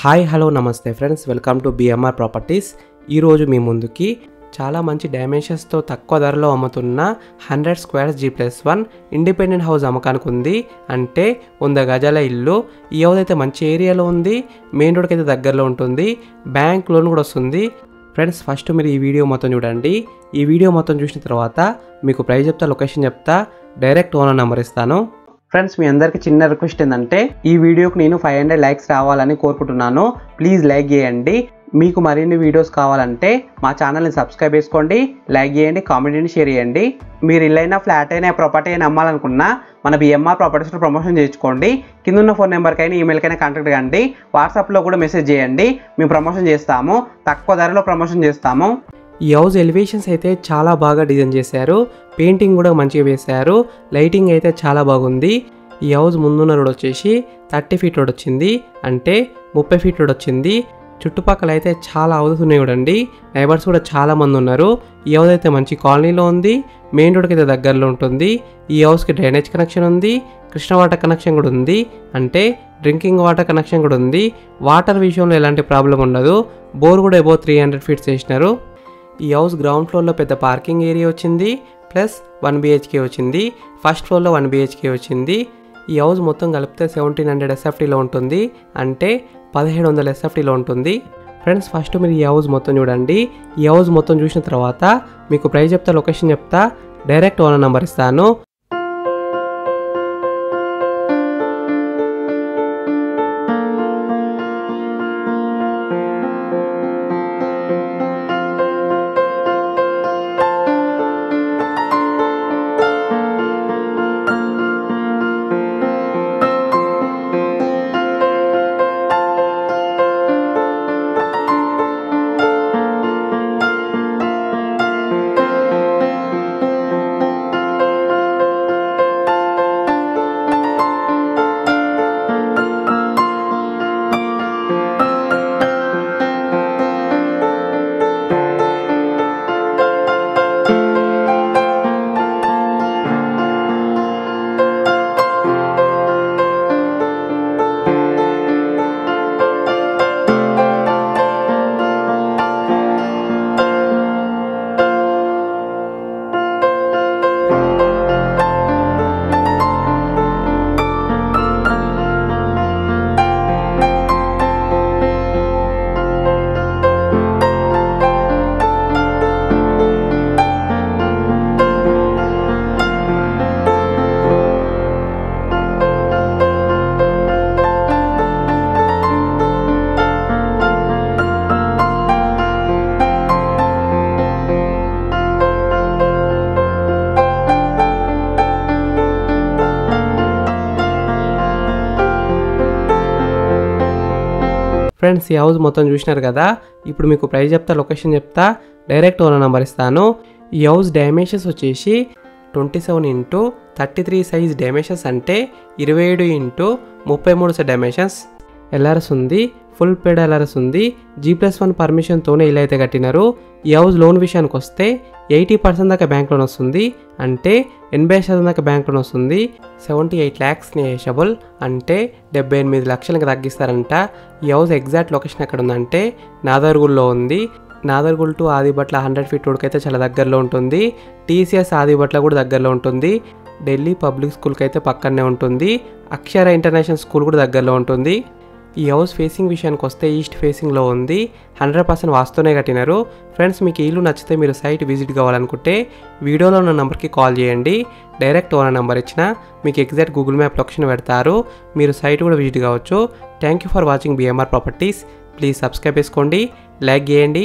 Hi hello నమస్తే friends, welcome to BMR properties. ఈరోజు మీ ముందుకి చాలా మంచి డైమెన్షన్స్తో తక్కువ ధరలో అమ్ముతున్న 100 స్క్వేర్స్ G+1 ఇండిపెండెంట్ హౌస్ అమ్మకానికి ఉంది. అంటే 100 గజాల ఇల్లు. ఈ హౌస్ అయితే మంచి ఏరియాలో ఉంది, మెయిన్ రోడ్కి అయితే దగ్గరలో ఉంటుంది, బ్యాంక్ లోన్ కూడా వస్తుంది. ఫ్రెండ్స్, ఫస్ట్ మీరు ఈ వీడియో మొత్తం చూడండి. ఈ వీడియో మొత్తం చూసిన తర్వాత మీకు ప్రైస్ చెప్తా, లొకేషన్ చెప్తా, డైరెక్ట్ ఓనర్ నెంబర్ ఇస్తాను. ఫ్రెండ్స్, మీ అందరికీ చిన్న రిక్వెస్ట్ ఏంటంటే ఈ వీడియోకి నేను 500 లైక్స్ రావాలని కోరుకుంటున్నాను. ప్లీజ్ లైక్ చేయండి. మీకు మరిన్ని వీడియోస్ కావాలంటే మా ఛానల్ని సబ్స్క్రైబ్ చేసుకోండి, లైక్ చేయండి, కామెంట్ని షేర్ చేయండి. మీరు ఇల్లైనా ఫ్లాట్ అయినా ప్రాపర్టీ అయినా అమ్మాలనుకున్నా మన బిఎంఆర్ ప్రాపర్టీస్లో ప్రమోషన్ చేయించుకోండి. కింద ఉన్న ఫోన్ నెంబర్కైనా ఈమెయిల్కైనా కాంటాక్ట్ కండి, వాట్సాప్లో కూడా మెసేజ్ చేయండి. మేము ప్రమోషన్ చేస్తాము, తక్కువ ధరలో ప్రమోషన్ చేస్తాము. ఈ హౌస్ ఎలివేషన్స్ అయితే చాలా బాగా డిజైన్ చేశారు, పెయింటింగ్ కూడా మంచిగా వేశారు, లైటింగ్ అయితే చాలా బాగుంది. ఈ హౌస్ ముందున్న రోడ్ వచ్చేసి 30 ఫీట్ రోడ్ వచ్చింది, అంటే 30 ఫీట్ రోడ్ వచ్చింది. చుట్టుపక్కల అయితే చాలా హౌసెస్ ఉన్నాయి చూడండి, నైబర్స్ కూడా చాలా మంది ఉన్నారు. ఈ హౌస్ అయితే మంచి కాలనీలో ఉంది, మెయిన్ రోడ్కి అయితే దగ్గరలో ఉంటుంది. ఈ హౌస్కి డ్రైనేజ్ కనెక్షన్ ఉంది, కృష్ణ వాటర్ కనెక్షన్ కూడా ఉంది, అంటే డ్రింకింగ్ వాటర్ కనెక్షన్ కూడా ఉంది. వాటర్ విషయంలో ఎలాంటి ప్రాబ్లం ఉండదు. బోర్ కూడా అబౌవ్ 300 ఫీట్స్ వేసినారు. ఈ హౌస్ గ్రౌండ్ ఫ్లోర్లో పెద్ద పార్కింగ్ ఏరియా వచ్చింది, ప్లస్ 1 BHK వచ్చింది. ఫస్ట్ ఫ్లోర్లో 1 BHK వచ్చింది. ఈ హౌస్ మొత్తం కలిపితే 1700 SFTలో ఉంటుంది, అంటే 1700 SFTలో ఉంటుంది. ఫ్రెండ్స్, ఫస్ట్ మీరు ఈ హౌస్ మొత్తం చూడండి. ఈ హౌస్ మొత్తం చూసిన తర్వాత మీకు ప్రైస్ చెప్తా, లొకేషన్ చెప్తా, డైరెక్ట్ ఓనర్ నెంబర్ ఇస్తాను. ఫ్రెండ్స్, ఈ హౌస్ మొత్తం చూసినారు కదా. ఇప్పుడు మీకు ప్రైస్ చెప్తా, లొకేషన్ చెప్తా, డైరెక్ట్ ఓనర్ నెంబర్ ఇస్తాను. ఈ హౌస్ డైమెన్షన్స్ వచ్చేసి 27x33 సైజ్ డైమెన్షన్స్, అంటే 27x33 డైమెన్షన్స్. LRS ఉంది, ఫుల్ పేడ్ LRS ఉంది. G+1 పర్మిషన్తోనే ఇలా అయితే కట్టినారు. ఈ హౌస్ లోన్ విషయానికి వస్తే 80% దాకా బ్యాంక్ లోన్ వస్తుంది, అంటే 80% దాకా బ్యాంక్ లోన్ వస్తుంది. 78 lakhs నేషబుల్, అంటే 78 లక్షలకు తగ్గిస్తారంట. ఈ హౌస్ ఎగ్జాక్ట్ లొకేషన్ ఎక్కడ ఉందంటే నాదర్గుల్లో ఉంది. నాదర్గుల్ టు ఆదిబట్ల 100 ఫీట్ రోడ్కి అయితే చాలా దగ్గరలో ఉంటుంది. TCS ఆదిబట్ల కూడా దగ్గరలో ఉంటుంది. ఢిల్లీ పబ్లిక్ స్కూల్కి అయితే పక్కనే ఉంటుంది. అక్షర ఇంటర్నేషనల్ స్కూల్ కూడా దగ్గరలో ఉంటుంది. ఈ హౌస్ ఫేసింగ్ విషయానికి వస్తే ఈస్ట్ ఫేసింగ్లో ఉంది, 100% వాస్తునే కట్టినారు. ఫ్రెండ్స్, మీకు ఇల్లు నచ్చితే మీరు సైట్ విజిట్ కావాలనుకుంటే వీడియోలో ఉన్న నెంబర్కి కాల్ చేయండి. డైరెక్ట్ ఓనర్ నెంబర్ ఇచ్చిన మీకు ఎగ్జాక్ట్ గూగుల్ మ్యాప్ లొకేషన్ పెడతారు, మీరు సైట్ కూడా విజిట్ కావచ్చు. Thank you for watching BMR properties. Please subscribe చేసుకోండి, లైక్ చేయండి,